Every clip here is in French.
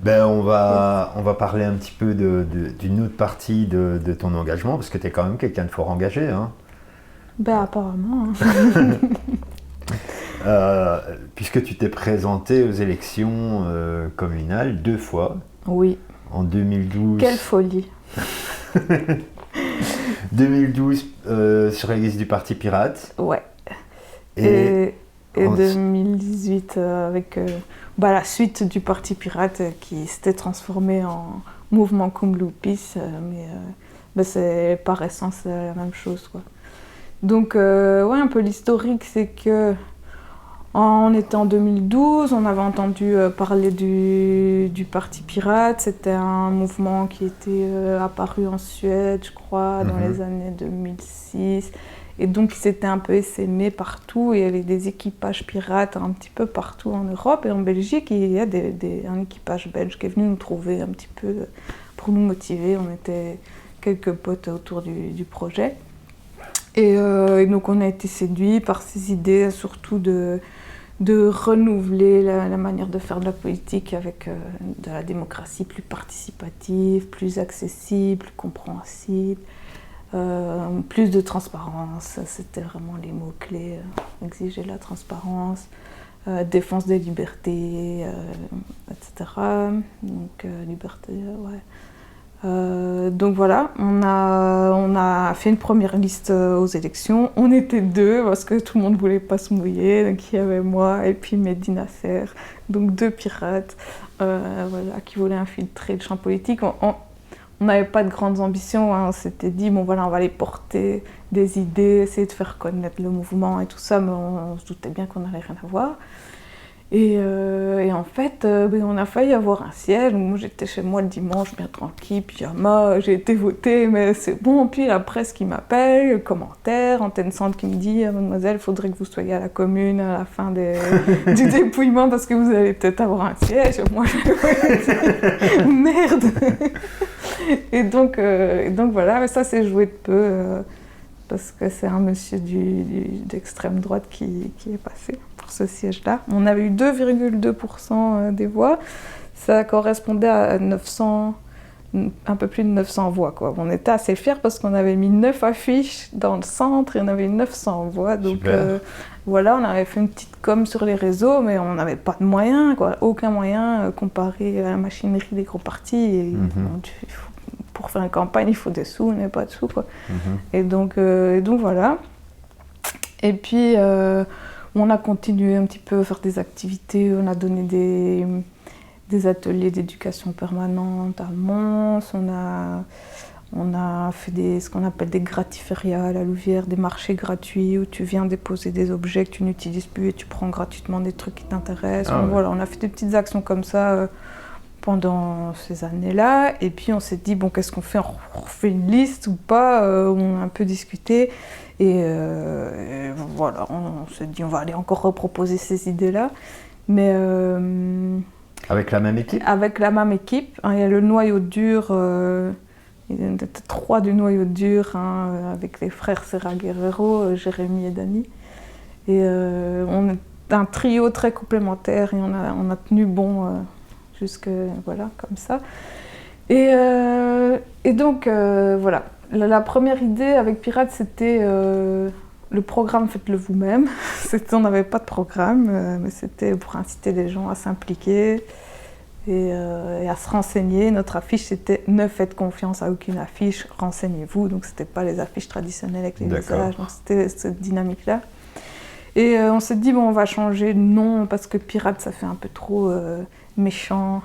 On va parler un petit peu d'une autre partie de ton engagement, parce que tu es quand même quelqu'un de fort engagé. Hein. Apparemment. Hein. Puisque tu t'es présenté aux élections communales 2 fois. Oui. En 2012. Quelle folie. 2012 sur la liste du Parti Pirate. Ouais. Et 2018 avec la suite du Parti Pirate qui s'était transformé en mouvement Kumlupis, mais c'est par essence la même chose, quoi. Donc un peu l'historique, c'est que on était en 2012, on avait entendu parler du Parti Pirate. C'était un mouvement qui était apparu en Suède, je crois, dans les années 2006. Et donc, il s'était un peu essaimé partout. Il y avait des équipages pirates un petit peu partout en Europe. Et en Belgique, il y a un équipage belge qui est venu nous trouver un petit peu pour nous motiver. On était quelques potes autour du projet. Et donc, on a été séduits par ces idées, surtout de renouveler la manière de faire de la politique avec de la démocratie plus participative, plus accessible, plus compréhensible, plus de transparence. C'était vraiment les mots-clés. Exiger la transparence, défense des libertés, etc. Donc, liberté, ouais. Donc voilà, on a fait une première liste aux élections. On était 2 parce que tout le monde ne voulait pas se mouiller. Donc il y avait moi et puis Mehdi Nasser, donc 2 pirates qui voulaient infiltrer le champ politique. On n'avait pas de grandes ambitions, hein. On s'était dit, on va aller porter des idées, essayer de faire connaître le mouvement et tout ça, mais on se doutait bien qu'on n'allait rien avoir. Et en fait, on a failli avoir un siège. Moi, j'étais chez moi le dimanche, bien tranquille, pyjama, j'ai été votée, mais c'est bon. Puis la presse qui m'appelle, commentaire, Antenne Centre qui me dit « Mademoiselle, il faudrait que vous soyez à la commune à la fin du dépouillement parce que vous allez peut-être avoir un siège. » Moi, je merde. Et donc voilà, mais ça s'est joué de peu parce que c'est un monsieur d'extrême droite qui est passé pour ce siège-là. On avait eu 2,2% des voix. Ça correspondait à 900, un peu plus de 900 voix, quoi. On était assez fiers parce qu'on avait mis 9 affiches dans le centre et on avait eu 900 voix. Donc voilà, on avait fait une petite com sur les réseaux, mais on n'avait pas de moyens, quoi. Aucun moyen comparé à la machinerie des gros partis. Et, pour faire une campagne, il faut des sous, on n'a pas de sous, quoi. Et donc voilà. Et puis, on a continué un petit peu à faire des activités. On a donné des ateliers d'éducation permanente à Mons. On a fait ce qu'on appelle des gratiférias à la Louvière, des marchés gratuits où tu viens déposer des objets que tu n'utilises plus et tu prends gratuitement des trucs qui t'intéressent. Ah, ouais. Voilà, on a fait des petites actions comme ça pendant ces années-là. Et puis on s'est dit, qu'est-ce qu'on fait ? On refait une liste ou pas ? On a un peu discuté. Et voilà, on s'est dit, on va aller encore reproposer ces idées-là. Mais avec la même équipe ? Avec la même équipe. Hein, il y a le noyau dur, il y en a 3 du noyau dur, hein, avec les frères Serra Guerrero, Jérémy et Dani. Et on est un trio très complémentaire et on a tenu bon jusque, voilà, comme ça. Et donc, voilà. La première idée avec Pirate, c'était le programme Faites-le vous-même. On n'avait pas de programme, mais c'était pour inciter les gens à s'impliquer et à se renseigner. Notre affiche, c'était « Ne faites confiance à aucune affiche, renseignez-vous ». Donc, c'était pas les affiches traditionnelles avec les visages. Donc, c'était cette dynamique-là. Et on s'est dit, on va changer de nom parce que Pirate, ça fait un peu trop méchant.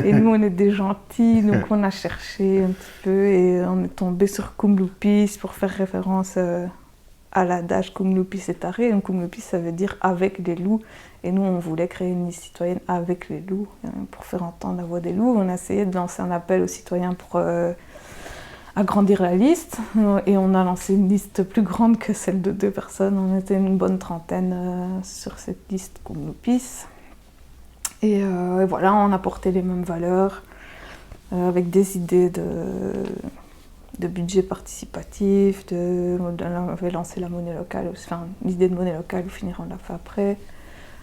Et nous, on est des gentils, donc on a cherché un petit peu et on est tombé sur Kumlupis pour faire référence à l'adage Kumlupis est taré. Donc Kumlupis, ça veut dire avec les loups. Et nous, on voulait créer une liste citoyenne avec les loups, pour faire entendre la voix des loups. On a essayé de lancer un appel aux citoyens pour agrandir la liste. Et on a lancé une liste plus grande que celle de 2 personnes. On était une bonne trentaine sur cette liste Kumlupis. Et voilà, on a porté les mêmes valeurs, avec des idées de budget participatif, on avait lancé la monnaie locale, enfin l'idée de monnaie locale, au final on l'a fait après.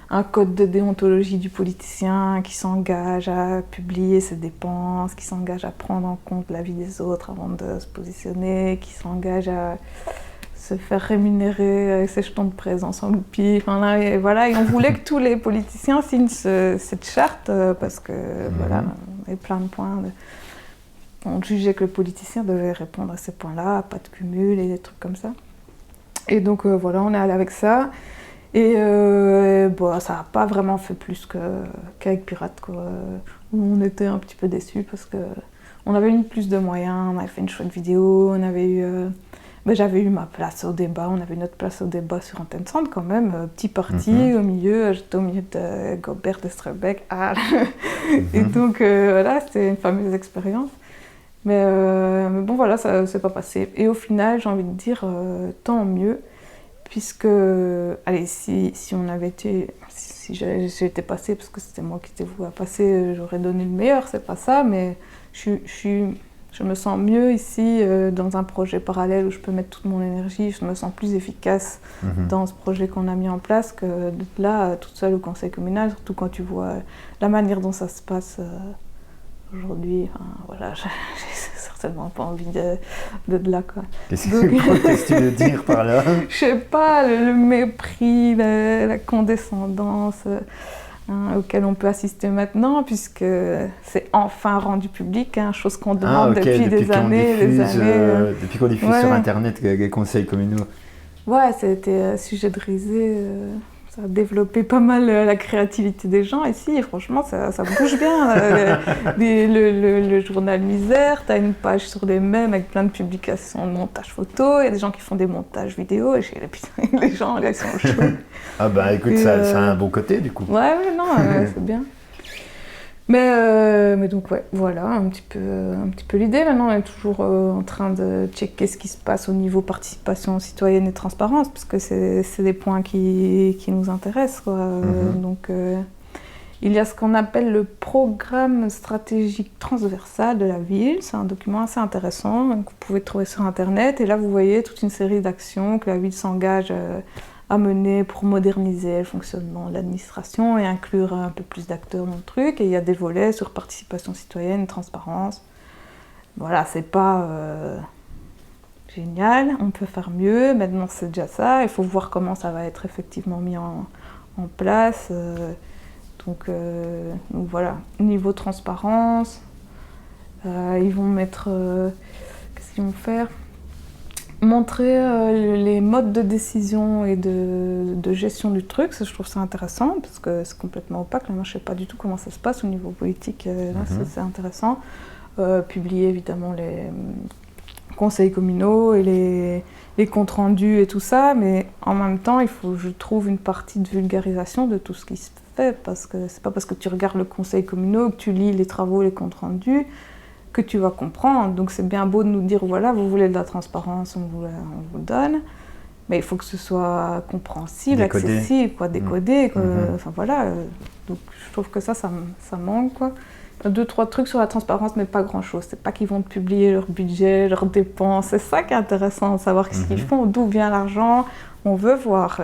un code de déontologie du politicien qui s'engage à publier ses dépenses, qui s'engage à prendre en compte la vie des autres avant de se positionner, qui s'engage à se faire rémunérer avec ses jetons de présence en loupi. Enfin, là, et voilà, et on voulait que tous les politiciens signent cette charte parce que voilà, il y avait plein de points. On jugeait que le politicien devait répondre à ces points-là, pas de cumul et des trucs comme ça. Et donc voilà, on est allé avec ça. Et bon, ça n'a pas vraiment fait plus qu'avec Pirate, quoi. On était un petit peu déçus parce qu'on avait eu plus de moyens, on avait fait une chouette vidéo, on avait eu... j'avais eu ma place au débat, on avait notre place au débat sur Antenne Centre quand même, petit parti au milieu, j'étais au milieu de Gobert de Strebeck. Et donc voilà, c'était une fameuse expérience. Mais bon voilà, ça s'est pas passé. Et au final, j'ai envie de dire, tant mieux, puisque, allez, si on avait été, si j'ai été passée, parce que c'était moi qui étais vouée à passer, j'aurais donné le meilleur, c'est pas ça, mais je me sens mieux ici, dans un projet parallèle où je peux mettre toute mon énergie, je me sens plus efficace dans ce projet qu'on a mis en place que d'être là, toute seule au conseil communal, surtout quand tu vois la manière dont ça se passe aujourd'hui. Enfin, voilà, j'ai certainement pas envie d'être là, quoi. Qu'est-ce que tu veux dire par là? Je sais pas, le mépris, la condescendance auquel on peut assister maintenant, puisque c'est enfin rendu public, chose qu'on demande depuis des années. Depuis qu'on diffuse sur Internet les conseils communaux. Ouais, ça a été sujet de risée. Ça a développé pas mal la créativité des gens ici, et franchement, ça bouge bien. Le journal Misère, t'as une page sur les mèmes avec plein de publications de montage photo, il y a des gens qui font des montages vidéo, et les gens, là, ils sont chauds. Ah bah écoute, ça a un bon côté, du coup. Ouais, non, c'est bien. Mais donc ouais, voilà un petit peu l'idée. Maintenant, on est toujours en train de checker ce qui se passe au niveau participation citoyenne et transparence, parce que c'est des points qui nous intéressent, quoi. Donc il y a ce qu'on appelle le programme stratégique transversal de la ville. C'est un document assez intéressant que vous pouvez trouver sur Internet. Et là, vous voyez toute une série d'actions que la ville s'engage à mener pour moderniser le fonctionnement de l'administration et inclure un peu plus d'acteurs dans le truc. Et il y a des volets sur participation citoyenne, transparence. Voilà, c'est pas génial, on peut faire mieux, maintenant c'est déjà ça. Il faut voir comment ça va être effectivement mis en place. Donc voilà, niveau transparence, ils vont mettre... qu'est-ce qu'ils vont faire ? Montrer les modes de décision et de gestion du truc, ça, je trouve ça intéressant, parce que c'est complètement opaque. Là, moi, je ne sais pas du tout comment ça se passe au niveau politique. Là, c'est intéressant. Publier évidemment les conseils communaux et les comptes rendus et tout ça, mais en même temps, il faut, je trouve, une partie de vulgarisation de tout ce qui se fait, parce que c'est pas parce que tu regardes le conseil communal, que tu lis les travaux, les comptes rendus, que tu vas comprendre. Donc c'est bien beau de nous dire, voilà, vous voulez de la transparence, on vous donne, mais il faut que ce soit compréhensible, décodé. Accessible, quoi, décodé. Enfin voilà, donc je trouve que ça manque, quoi. 2-3 trucs sur la transparence, mais pas grand-chose. C'est pas qu'ils vont publier leur budget, leurs dépenses. C'est ça qui est intéressant, de savoir ce qu'ils font, d'où vient l'argent. On veut voir.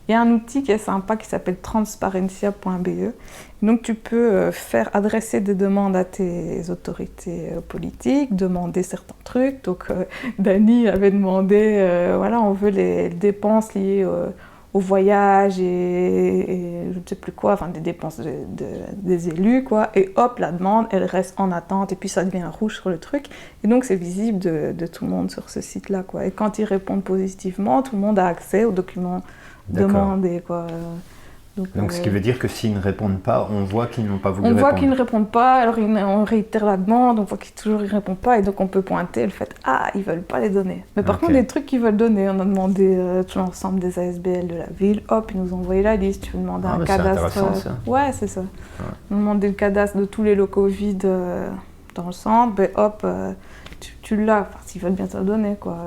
Il y a un outil qui est sympa qui s'appelle transparencia.be. Donc tu peux faire adresser des demandes à tes autorités politiques, demander certains trucs. Donc Dany avait demandé, voilà, on veut les dépenses liées au voyage et je ne sais plus quoi, enfin des dépenses des élus, quoi. Et hop, la demande, elle reste en attente et puis ça devient rouge sur le truc. Et donc c'est visible de tout le monde sur ce site-là, quoi. Et quand ils répondent positivement, tout le monde a accès aux documents demandés, quoi. Donc ce qui veut dire que s'ils ne répondent pas, on voit qu'ils n'ont pas voulu répondre. On voit qu'ils ne répondent pas, alors on réitère la demande, on voit qu'ils ne répondent pas, et donc on peut pointer le fait « Ah, ils ne veulent pas les donner ». Mais par contre, des trucs qu'ils veulent donner, on a demandé tout l'ensemble des ASBL de la ville, hop, ils nous ont envoyé la liste, tu veux demander un cadastre. C'est intéressant, ça. Ouais, c'est ça. Ouais. On a demandé le cadastre de tous les locaux vides dans le centre, ben hop, tu l'as, enfin, s'ils veulent bien te le donner, quoi.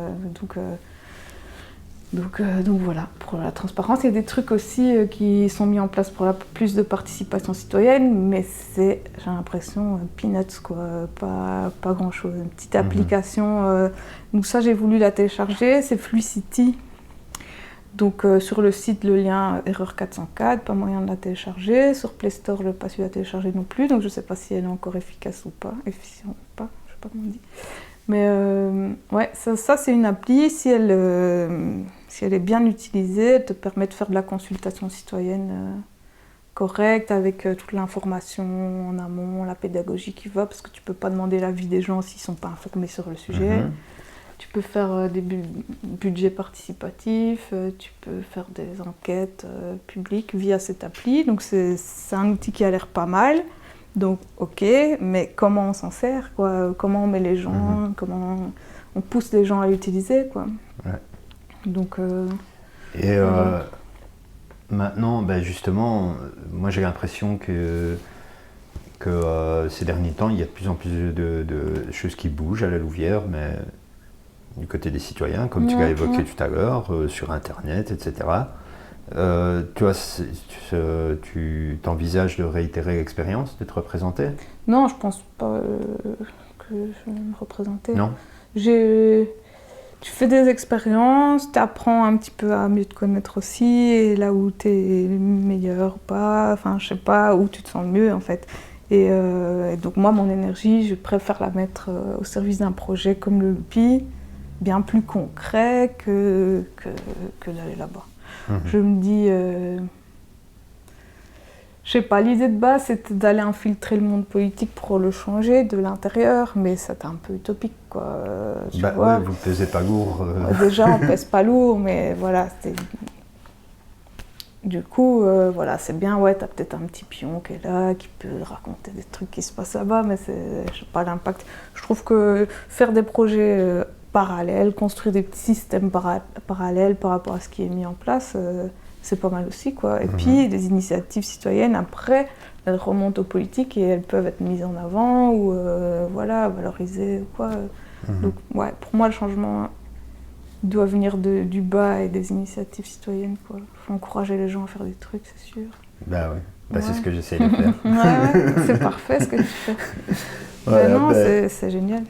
Donc voilà, pour la transparence, il y a des trucs aussi qui sont mis en place pour plus de participation citoyenne, mais c'est, j'ai l'impression, peanuts, quoi, pas grand-chose. Une petite application, donc ça j'ai voulu la télécharger, c'est Flucity. Donc sur le site, le lien erreur 404, pas moyen de la télécharger. Sur Play Store, le pas su la télécharger non plus, donc je ne sais pas si elle est encore efficace ou pas, efficient ou pas, je ne sais pas comment on dit. Mais ouais, ça c'est une appli, si elle est bien utilisée, elle te permet de faire de la consultation citoyenne correcte, avec toute l'information en amont, la pédagogie qui va, parce que tu ne peux pas demander l'avis des gens s'ils ne sont pas informés sur le sujet. Tu peux faire des budgets participatifs, tu peux faire des enquêtes publiques via cette appli. Donc c'est un outil qui a l'air pas mal. Donc ok, mais comment on s'en sert, quoi? Comment on met les gens, comment on pousse les gens à l'utiliser, quoi. Ouais. Donc, et maintenant, ben justement, moi j'ai l'impression que ces derniers temps, il y a de plus en plus de choses qui bougent à la Louvière, mais du côté des citoyens, comme tu l'as évoqué tout à l'heure, sur Internet, etc. Tu t'envisages de réitérer l'expérience, d'être représenté? Non, je pense pas que je vais me représenter. Non. Tu fais des expériences, tu apprends un petit peu à mieux te connaître aussi, et là où tu es meilleur ou pas, enfin je sais pas, où tu te sens mieux en fait. Et donc moi, mon énergie, je préfère la mettre au service d'un projet comme le Loupi, bien plus concret que d'aller là-bas. Je me dis, je sais pas, l'idée de base c'était d'aller infiltrer le monde politique pour le changer de l'intérieur, mais c'était un peu utopique, quoi. Tu vois. Ouais, vous ne pesez pas lourd. Déjà on pèse pas lourd, mais voilà, c'était... Du coup, voilà, c'est bien, ouais, t'as peut-être un petit pion qui est là, qui peut raconter des trucs qui se passent là-bas, mais je sais pas l'impact. Je trouve que faire des projets parallèles, construire des petits systèmes parallèles par rapport à ce qui est mis en place, c'est pas mal aussi, quoi. Et puis, les initiatives citoyennes, après, elles remontent aux politiques et elles peuvent être mises en avant ou, voilà, valorisées ou quoi. Donc, ouais, pour moi, le changement doit venir du bas et des initiatives citoyennes, quoi. Faut encourager les gens à faire des trucs, c'est sûr. Bah oui, c'est ce que j'essaie de faire. Ouais, c'est parfait ce que tu fais. Voilà, non, c'est génial.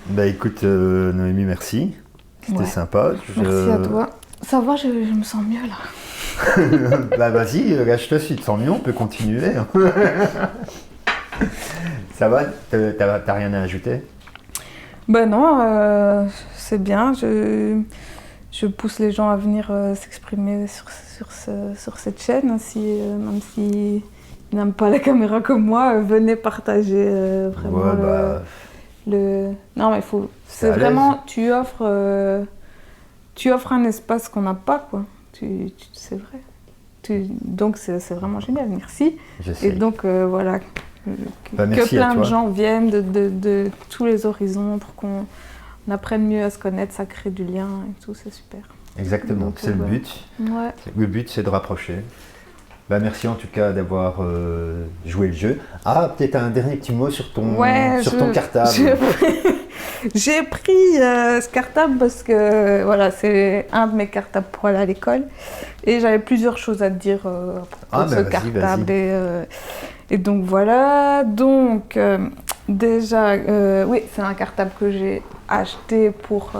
Bah écoute, Noémie, merci. C'était sympa. Merci à toi. Ça va, je me sens mieux là. Bah vas-y, lâche-toi si tu te sens mieux, on peut continuer. Ça va? T'as rien à ajouter? Ben non, c'est bien. Je pousse les gens à venir s'exprimer sur cette chaîne. Même s'ils n'aiment pas la caméra comme moi, venez partager vraiment Non, mais c'est vraiment... Tu offres un espace qu'on n'a pas, quoi. C'est vrai. Donc c'est vraiment génial, merci. Et donc voilà... que plein de gens viennent de tous les horizons pour qu'on apprenne mieux à se connaître, ça crée du lien et tout, c'est super. Exactement, donc, c'est le but. Ouais. Le but, c'est de rapprocher. Bah, merci en tout cas d'avoir joué le jeu. Ah, peut-être un dernier petit mot sur ton cartable. J'ai pris ce cartable parce que voilà, c'est un de mes cartables pour aller à l'école. Et j'avais plusieurs choses à te dire à propos de ce cartable. Et donc voilà, déjà, oui, c'est un cartable que j'ai acheté pour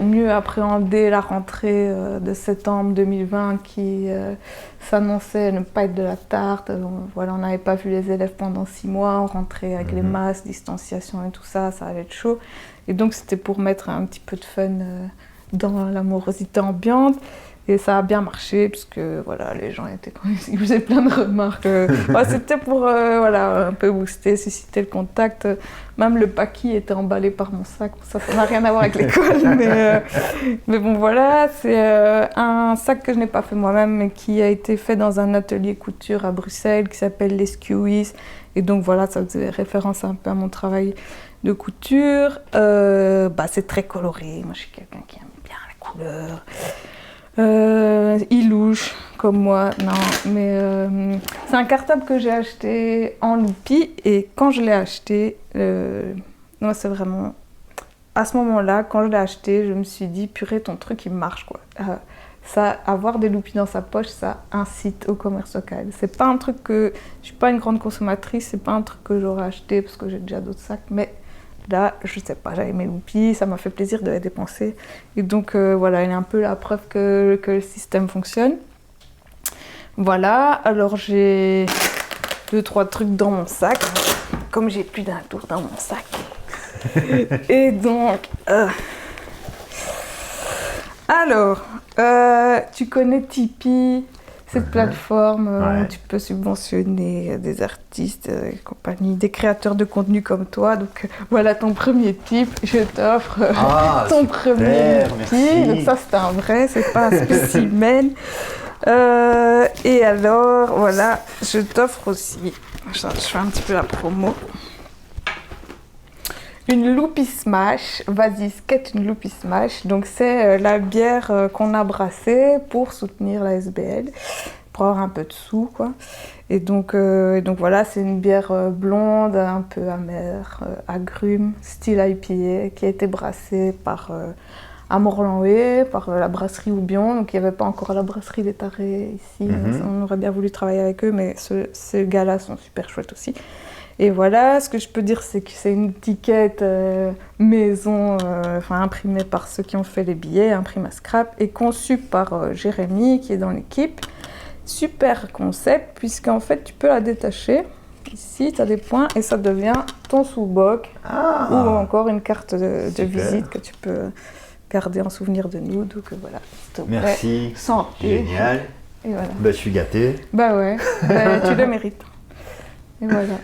mieux appréhender la rentrée de septembre 2020 qui s'annonçait ne pas être de la tarte. Voilà, on n'avait pas vu les élèves pendant 6 mois, on rentrait avec les masques, distanciation et tout ça, ça allait être chaud. Et donc c'était pour mettre un petit peu de fun dans l'amorosité ambiante. Et ça a bien marché, parce que voilà, les gens ils faisaient plein de remarques. C'était pour voilà, un peu booster, susciter le contact. Même le paquis était emballé par mon sac. Ça n'a rien à voir avec l'école. Mais bon, voilà, c'est un sac que je n'ai pas fait moi-même, mais qui a été fait dans un atelier couture à Bruxelles, qui s'appelle Les Skewies. Et donc voilà, ça faisait référence un peu à mon travail de couture. C'est très coloré. Moi, je suis quelqu'un qui aime bien la couleur. Il louche comme moi, non, mais c'est un cartable que j'ai acheté en Loupi et quand je l'ai acheté, moi c'est vraiment à ce moment-là, quand je l'ai acheté, je me suis dit purée, ton truc il marche quoi. Ça, avoir des Loupis dans sa poche, ça incite au commerce local. C'est pas un truc que je suis pas une grande consommatrice, c'est pas un truc que j'aurais acheté parce que j'ai déjà d'autres sacs, mais Là, je sais pas, j'avais mes loupies, ça m'a fait plaisir de les dépenser. Et donc voilà, il y a un peu la preuve que le système fonctionne. Voilà, alors j'ai 2-3 trucs dans mon sac, comme j'ai plus d'un tour dans mon sac. Et donc, alors, tu connais Tipeee, cette plateforme où tu peux subventionner des artistes et compagnie, des créateurs de contenu comme toi. Donc voilà ton premier tip, je t'offre ton premier tip. Donc ça c'est un vrai, c'est pas un spécimen. Et alors, voilà, je t'offre aussi, je fais un petit peu la promo, une Loopy Smash. Vas-y, ce qu'est une Loopy Smash? Donc c'est la bière qu'on a brassée pour soutenir la SBL, pour avoir un peu de sous, quoi. Et donc voilà, c'est une bière blonde, un peu amère, agrume, style IPA, qui a été brassée par... à Morlanway, par la brasserie Oubion. Donc il n'y avait pas encore la brasserie des Tarés ici. On aurait bien voulu travailler avec eux, mais ces gars-là sont super chouettes aussi. Et voilà, ce que je peux dire, c'est que c'est une étiquette maison, imprimée par ceux qui ont fait les billets, imprimée à scrap, et conçue par Jérémy, qui est dans l'équipe. Super concept, puisqu'en fait, tu peux la détacher. Ici, tu as des points, et ça devient ton sous-boc, ou encore une carte de visite que tu peux garder en souvenir de nous. Donc voilà, s'il te plaît. Merci. Santé. Génial. Et voilà. Je suis gâté. Bah ouais, tu le mérites. Et voilà.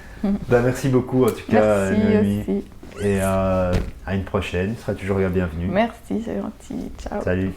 Merci beaucoup en tout cas, Noémie. Aussi. Et à une prochaine, tu seras toujours la bienvenue. Merci, c'est gentil. Ciao. Salut.